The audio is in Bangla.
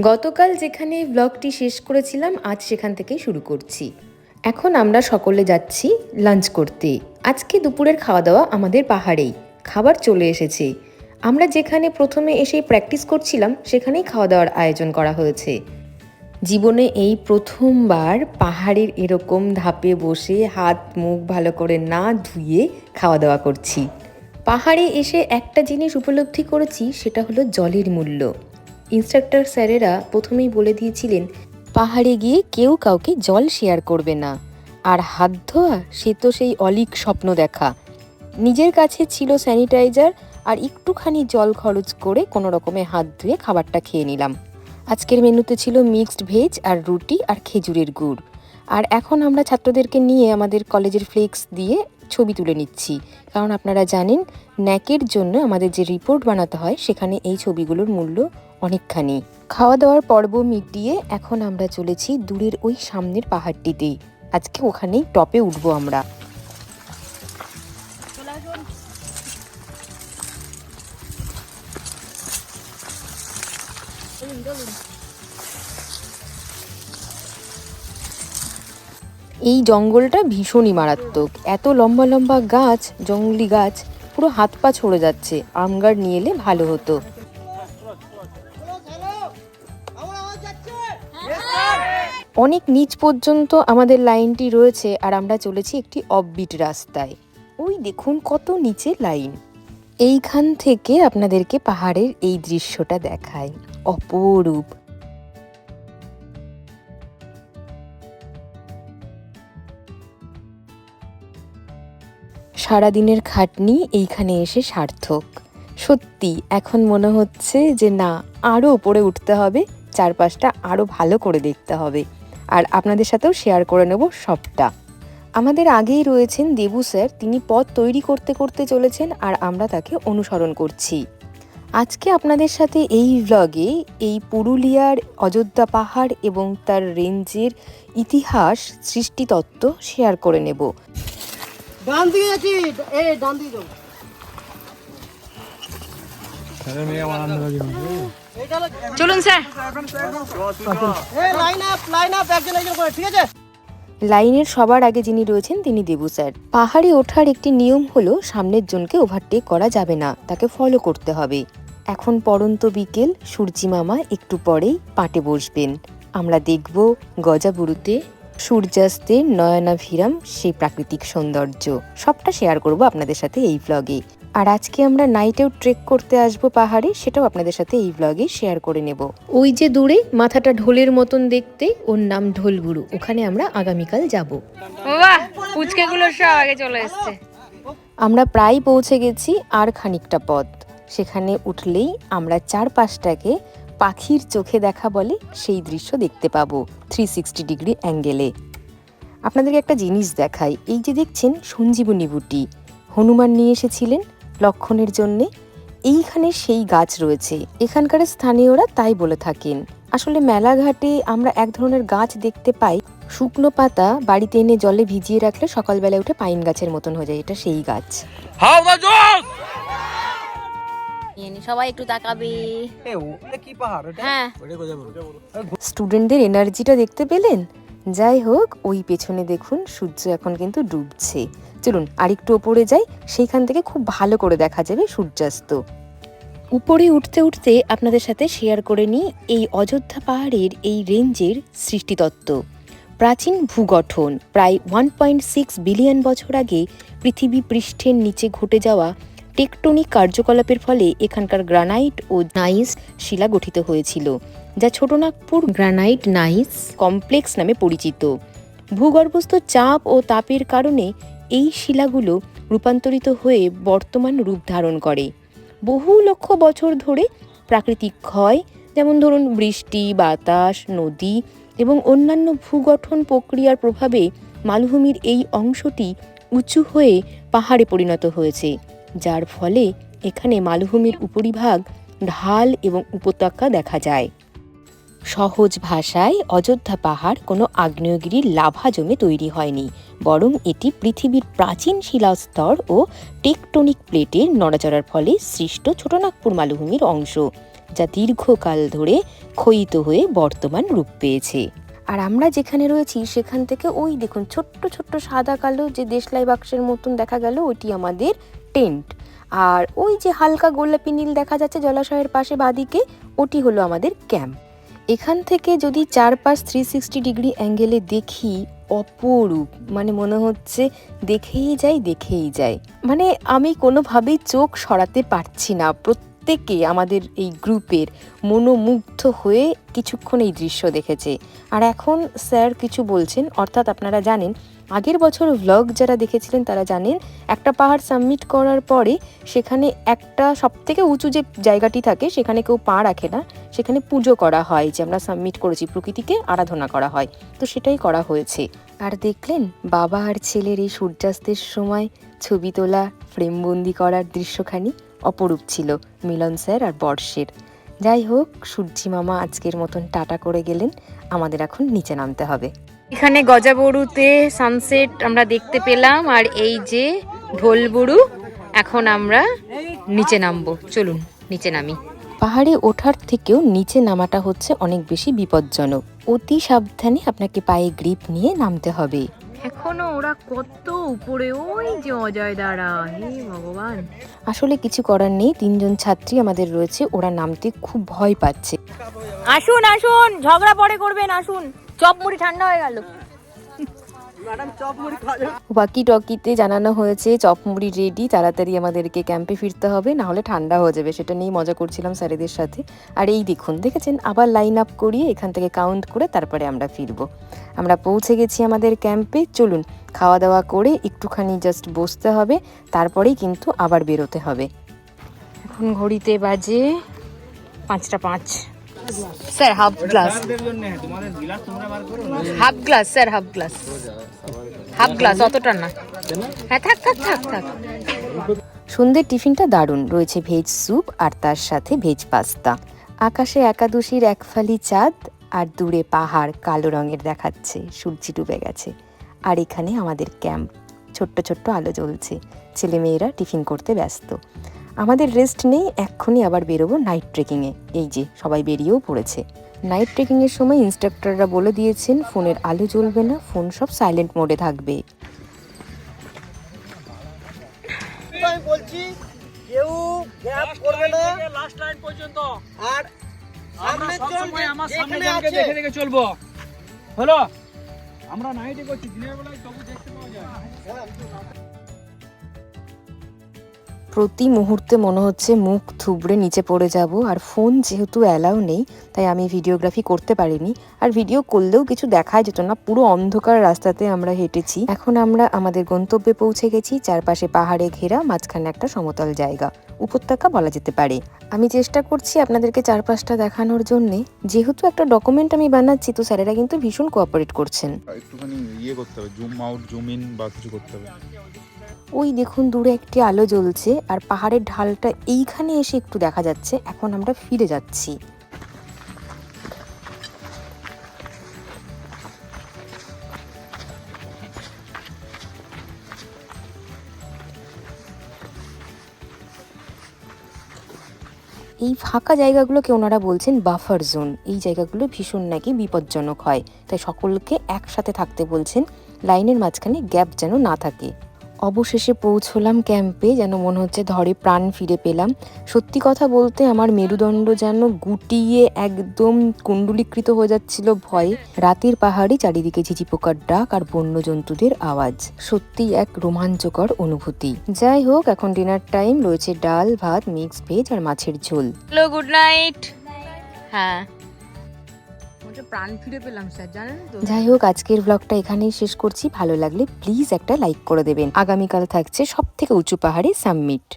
গতকাল যেখানে ব্লগটি শেষ করেছিলাম আজ সেখান থেকেই শুরু করছি। এখন আমরা সকলে যাচ্ছি লাঞ্চ করতে। আজকে দুপুরের খাওয়া দাওয়া আমাদের পাহাড়েই, খাবার চলে এসেছে। আমরা যেখানে প্রথমে এসে প্র্যাকটিস করছিলাম সেখানেই খাওয়া দাওয়ার আয়োজন করা হয়েছে। জীবনে এই প্রথমবার পাহাড়ের এরকম ধাপে বসে হাত মুখ ভালো করে না ধুয়ে খাওয়া দাওয়া করছি। পাহাড়ে এসে একটা জিনিস উপলব্ধি করেছি, সেটা হলো জলের মূল্য। ইন্সট্রাক্টর স্যারেরা প্রথমেই বলে দিয়েছিলেন পাহাড়ে গিয়ে কেউ কাউকে জল শেয়ার করবে না, আর হাত ধোয়া সে তো সেই অলীক স্বপ্ন দেখা। নিজের কাছে ছিল স্যানিটাইজার আর একটুখানি জল খরচ করে কোনো রকমে হাত ধুয়ে খাবারটা খেয়ে নিলাম। আজকের মেনুতে ছিল মিক্সড ভেজ আর রুটি আর খেজুরের গুড়। আর এখন আমরা ছাত্রদেরকে নিয়ে আমাদের কলেজের ফ্লেক্স দিয়ে ছবি তুলে নিচ্ছি, কারণ আপনারা জানেন ন্যাকের জন্য আমাদের যে রিপোর্ট বানাতে হয় সেখানে এই ছবিগুলোর মূল্য অনেকখানি। খাওয়া দাওয়ার পর্ব মিটিয়ে এখন আমরা চলেছি দূরের ওই সামনের পাহাড়টিতে। আজকে ওখানেই টপে উঠবো আমরা। এই জঙ্গলটা ভীষণই মারাত্মক। এত লম্বা লম্বা গাছ, জঙ্গলি গাছ, পুরো হাত পা ছড়ে যাচ্ছে। আর্মগার্ড নিয়ে এলে ভালো হতো। অনেক নিচ পর্যন্ত আমাদের লাইনটি রয়েছে আর আমরা চলেছি একটি অফবিট রাস্তায়। ওই দেখুন কত নিচে লাইন। এইখান থেকে আপনাদেরকে পাহাড়ের এই দৃশ্যটা দেখায়, অপরূপ। সারাদিনের খাটনি এইখানে এসে সার্থক। সত্যি এখন মনে হচ্ছে যে না, আরও উপরে উঠতে হবে, চারপাশটা আরও ভালো করে দেখতে হবে, আর আপনাদের সাথেও শেয়ার করে নেব সবটা। আমাদের আগেই রয়েছেন দেবু স্যার, তিনি পথ তৈরি করতে করতে চলেছেন আর আমরা তাকে অনুসরণ করছি। আজকে আপনাদের সাথে এই ভ্লগে এই পুরুলিয়ার অযোধ্যা পাহাড় এবং তার রেঞ্জের ইতিহাস, সৃষ্টিতত্ত্ব শেয়ার করে নেব। চলুন স্যার। লাইনের সবার আগে যিনি রয়েছেন তিনি দেবু স্যার। পাহাড়ে ওঠার একটি নিয়ম হলো সামনের জনকে ওভারটেক করা যাবে না, তাকে ফলো করতে হবে। এখন পড়ন্ত বিকেল, সূর্যি মামা একটু পরেই পাটে বসবেন। আমরা দেখব গজাবুরুতে সূর্যাস্তের নয়নাভিরাম সেই প্রাকৃতিক সৌন্দর্য। সবটা শেয়ার করব আপনাদের সাথে এই ভ্লগে। আর আজকে আমরা নাইটেও ট্রেক করতে আসবো পাহাড়ে, সেটাও আপনাদের সাথে এই ভ্লগে শেয়ার করে নেব। ওই যে দূরে মাথাটা ঢোলের মতন দেখতে, ওর নাম ঢোলগুরু, ওখানে আমরা আগামীকাল যাব। বাহ, পুচকেগুলো সব আগে চলে এসেছে। আমরা প্রায় পৌঁছে গেছি, আর খানিকটা পথ। সেখানে উঠলেই আমরা চারপাশটাকে পাখির চোখে দেখা বলে সেই দৃশ্য দেখতে পাবো 360 ডিগ্রি অ্যাঙ্গেলে। আপনাদেরকে একটা জিনিস দেখাই। এই যে দেখছেন সঞ্জীবনী বুটি, হনুমান নিয়ে এসেছিলেন লক্ষণের জন্যে, এইখানে সেই গাছ রয়েছে। এখানকার স্থানীয়রা তাই বলে থাকেন। আসলে মেলাঘাটে আমরা এক ধরনের গাছ দেখতে পাই, শুকনো পাতা বাড়িতে এনে জলে ভিজিয়ে রাখলে সকালবেলা উঠে পাইন গাছের মতন হয়ে যায়, এটা সেই গাছ। সবাই একটু তাকাবে। হ্যাঁ, স্টুডেন্টদের এনার্জিটা দেখতে পেলেন? যাই হোক, ওই পেছনে দেখুন সূর্য এখন কিন্তু ডুবছে। চলুন আরেকটু ওপরে যাই, সেইখান থেকে খুব ভালো করে দেখা যাবে সূর্যাস্ত। উপরে উঠতে উঠতে আপনাদের সাথে শেয়ার করে নিই এই অযোধ্যা পাহাড়ের এই রেঞ্জের সৃষ্টিতত্ত্ব। প্রাচীন ভূগঠন, প্রায় 1.6 বিলিয়ন বছর আগে পৃথিবী পৃষ্ঠের নিচে ঘটে যাওয়া টেকটনিক কার্যকলাপের ফলে এখানকার গ্রানাইট ও নাইস শিলা গঠিত হয়েছিল, যা ছোটনাগপুর গ্রানাইট নাইস কমপ্লেক্স নামে পরিচিত। ভূগর্ভস্থ চাপ ও তাপের কারণে এই শিলাগুলো রূপান্তরিত হয়ে বর্তমান রূপ ধারণ করে। বহু লক্ষ বছর ধরে প্রাকৃতিক ক্ষয়, যেমন ধরুন বৃষ্টি, বাতাস, নদী এবং অন্যান্য ভূগঠন প্রক্রিয়ার প্রভাবে মালভূমির এই অংশটি উঁচু হয়ে পাহাড়ে পরিণত হয়েছে, যার ফলে এখানে মালভূমির উপরিভাগ ঢাল এবং উপত্যকা দেখা যায়। সহজ ভাষায় অযোধ্যা পাহাড় কোনো আগ্নেয়গিরির লাভা জমে তৈরি হয়নি, বরং এটি পৃথিবীর প্রাচীন শিলাস্তর ও টেকটনিক প্লেটের নড়াচড়ার ফলে সৃষ্ট ছোটনাগপুর মালভূমির অংশ। যা দীর্ঘকাল ধরে ক্ষয়িত হয়ে বর্তমান রূপ পেয়েছে। আর আমরা যেখানে রয়েছি সেখান থেকে ওই দেখুন ছোট্ট ছোট্ট সাদা কালো যে দেশলাই বাক্সের মতন দেখা গেল, ওইটি আমাদের টেন্ট। আর ওই যে হালকা গোলাপি নীল দেখা যাচ্ছে জলাশয়ের পাশে বাদিকে, ওটি হলো আমাদের ক্যাম্প। এখান থেকে যদি চারপাশ 360 ডিগ্রি অ্যাঙ্গেলে দেখি, অপরূপ, মানে মনে হচ্ছে দেখেই যাই। মানে আমি কোনোভাবেই চোখ সরাতে পারছি না। প্রত্যেকে আমাদের এই গ্রুপের মনোমুগ্ধ হয়ে কিছুক্ষণ এই দৃশ্য দেখেছে। আর এখন স্যার কিছু বলছেন, অর্থাৎ আপনারা জানেন আগের বছর ভ্লগ যারা দেখেছিলেন তারা জানেন একটা পাহাড় সাবমিট করার পরে সেখানে একটা সবথেকে উঁচু যে জায়গাটি থাকে সেখানে কেউ পা রাখে না, সেখানে পুজো করা হয় যে আমরা সাবমিট করেছি, প্রকৃতিকে আরাধনা করা হয়। তো সেটাই করা হয়েছে। আর দেখলেন বাবা আর ছেলের এই সূর্যাস্তের সময় ছবি তোলা, ফ্রেমবন্দি করার দৃশ্যখানি অপরূপ ছিল মিলন স্যার আর বর্ষের। যাই হোক, সূর্যি মামা আজকের মতন টাটা করে গেলেন, আমাদের এখন নিচে নামতে হবে। এখানে গজাবড়ুতে সানসেট আমরা দেখতে পেলাম, আর এই যে ঢোলবুড়ু। এখন আমরা নিচে নামবো, চলুন নিচে নামি। পাহাড়ে ওঠার থেকেও নিচে নামাটা হচ্ছে অনেক বেশি বিপজ্জনক। অতি সাবধানে আপনাকে পায়ে গ্রিপ নিয়ে নামতে হবে। এখনো ওরা কত উপরে, ওই যে অজয় দাঁড়া, হে ভগবান। আসলে কিছু করার নেই, 3 জন ছাত্রী আমাদের রয়েছে, ওরা নামতে খুব ভয় পাচ্ছে। আসুন আসুন, ঝগড়া পরে করবেন, আসুন। চপ মুড়ি ঠান্ডা হয়ে গেল। ওয়াকি টকিতে জানানো হয়েছে চপমুড়ি রেডি, তাড়াতাড়ি আমাদেরকে ক্যাম্পে ফিরতে হবে, না হলে ঠান্ডা হয়ে যাবে। সেটা নিয়ে মজা করছিলাম স্যারেদের সাথে। আর এই দেখুন, দেখেছেন আবার লাইন আপ করিয়ে এখান থেকে কাউন্ট করে তারপরে আমরা ফিরবো। আমরা পৌঁছে গেছি আমাদের ক্যাম্পে। চলুন খাওয়া দাওয়া করে একটুখানি জাস্ট বসতে হবে, তারপরেই কিন্তু আবার বেরোতে হবে। এখন ঘড়িতে বাজে 5:05। Sir half glass, half glass sir, half glass, half glass, অতটা না। হ্যাঁ থাক থাক থাক থাক। সন্ধ্যের টিফিনটা দারুণ, রয়েছে ভেজ স্যুপ আর তার সাথে ভেজ পাস্তা। আকাশে একাদশীর এক ফালি চাঁদ, আর দূরে পাহাড় কালো রঙের দেখাচ্ছে, সূর্য ডুবে গেছে। আর এখানে আমাদের ক্যাম্প, ছোট্ট ছোট্ট আলো জ্বলছে, ছেলেমেয়েরা টিফিন করতে ব্যস্ত। আমাদের রেস্ট নেই, এক্ষুনি আবার বেরোবো নাইট ট্রেকিংয়ে। এই যে সবাই বেরিয়েও পড়েছে। নাইট ট্রেকিংয়ের সময় ইনস্ট্রাক্টররা বলে দিয়েছেন ফোনের আলো জ্বলবে না, ফোন সব সাইলেন্ট মোডে থাকবে। আমি বলছি কেউ গ্যাপ করবে না লাস্ট লাইন পর্যন্ত, আর সামনে চলবে, আমার সামনে জনকে দেখে দেখে চলবো। হলো আমরা নাইটে করছি, দিনের বেলায় তবু দেখতে পাওয়া যায়। প্রতি মুহূর্তে মনে হচ্ছে মুখ থুবড়ে নিচে পড়ে যাব। আর ফোন যেহেতু অ্যালাউ নেই, তাই আমি ভিডিওগ্রাফি করতে পারিনি। আর ভিডিও করলেও কিছু দেখাই যেত না, পুরো অন্ধকার রাস্তাতে আমরা হেঁটেছি। এখন আমরা আমাদের গন্তব্যে পৌঁছে গেছি, চারপাশে পাহাড়ে ঘেরা, মাঝখানে একটা সমতল জায়গা, উপত্যকা বলা যেতে পারে। আমি চেষ্টা করছি আপনাদেরকে চারপাশটা দেখানোর জন্যে। যেহেতু একটা ডকুমেন্ট আমি বানাচ্ছি, তো স্যারেরা কিন্তু ভীষণ কোঅপারেট করছেন। একটুখানি করতে হবে, জুম আউট জুম ইন বা কিছু করতে হবে। ওই দেখুন দূরে একটি আলো জ্বলছে, আর পাহাড়ের ঢালটা এইখানে এসে একটু দেখা যাচ্ছে। এখন আমরা ফিরে যাচ্ছি। এই ফাঁকা জায়গাগুলোকে ওনারা বলছেন বাফার জোন। এই জায়গাগুলো ভীষণ নাকি বিপজ্জনক হয়, তাই সকলকে একসাথে থাকতে বলছেন, লাইনের মাঝখানে গ্যাপ যেন না থাকে। অবশেষে পৌঁছলাম ক্যাম্পে, যেন মনে হচ্ছে ধরে প্রাণ ফিরে পেলাম। সত্যি কথা বলতে আমার মেরুদণ্ড যেন গুটিয়ে একদম কুণ্ডলীকৃত হয়ে যাচ্ছিল ভয়ে। রাতের পাহাড়ে চারিদিকে ঝিঝি পোকার ডাক আর বন্য জন্তুদের আওয়াজ, সত্যি এক রোমাঞ্চকর অনুভূতি। যাই হোক, এখন ডিনার টাইম, রয়েছে ডাল ভাত, মিক্স ভেজ আর মাছের ঝোল। Hello, good night. হ্যাঁ, প্রাণ ফিরে পেলাম স্যার, জানেন তো। যাই হোক, আজকের ব্লগটা এখানেই শেষ করছি। ভালো লাগলে প্লিজ একটা লাইক করে দেবেন। আগামীকাল থাকছে সব থেকে উঁচু পাহাড়ে সাবমিট।